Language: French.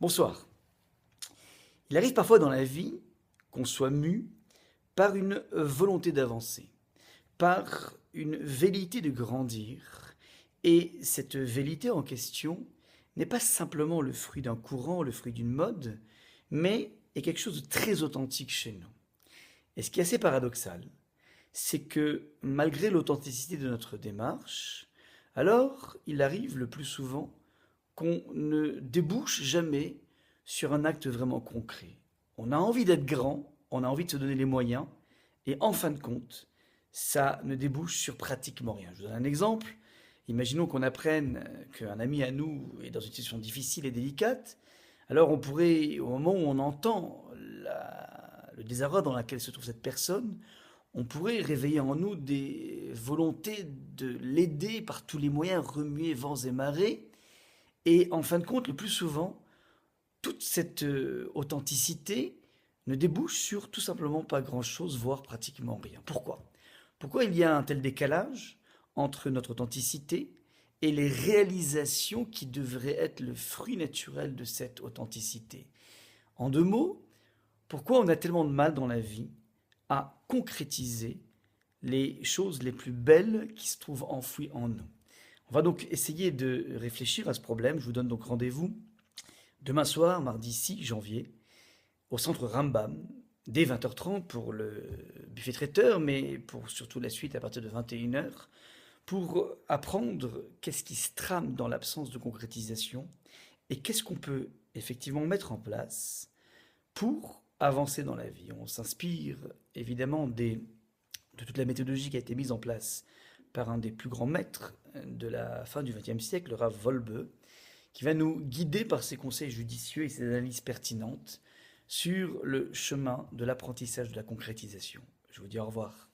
Bonsoir. Il arrive parfois dans la vie qu'on soit mu par une volonté d'avancer, par une velléité de grandir. Et cette velléité en question n'est pas simplement le fruit d'un courant, le fruit d'une mode, mais est quelque chose de très authentique chez nous. Et ce qui est assez paradoxal, c'est que malgré l'authenticité de notre démarche, alors il arrive le plus souvent qu'on ne débouche jamais sur un acte vraiment concret. On a envie d'être grand, on a envie de se donner les moyens, et en fin de compte, ça ne débouche sur pratiquement rien. Je vous donne un exemple. Imaginons qu'on apprenne qu'un ami à nous est dans une situation difficile et délicate. Alors on pourrait, au moment où on entend le désarroi dans lequel se trouve cette personne, on pourrait réveiller en nous des volontés de l'aider par tous les moyens, remuer vents et marées. Et en fin de compte, le plus souvent, toute cette authenticité ne débouche sur tout simplement pas grand-chose, voire pratiquement rien. Pourquoi? Pourquoi il y a un tel décalage entre notre authenticité et les réalisations qui devraient être le fruit naturel de cette authenticité? En deux mots, pourquoi on a tellement de mal dans la vie à concrétiser les choses les plus belles qui se trouvent enfouies en nous? On va donc essayer de réfléchir à ce problème. Je vous donne donc rendez-vous demain soir, mardi 6 janvier, au centre Rambam, dès 20h30 pour le buffet traiteur, mais pour surtout la suite à partir de 21h, pour apprendre qu'est-ce qui se trame dans l'absence de concrétisation et qu'est-ce qu'on peut effectivement mettre en place pour avancer dans la vie. On s'inspire évidemment de toute la méthodologie qui a été mise en place par un des plus grands maîtres de la fin du XXe siècle, le Rav Wolbe, qui va nous guider par ses conseils judicieux et ses analyses pertinentes sur le chemin de l'apprentissage de la concrétisation. Je vous dis au revoir.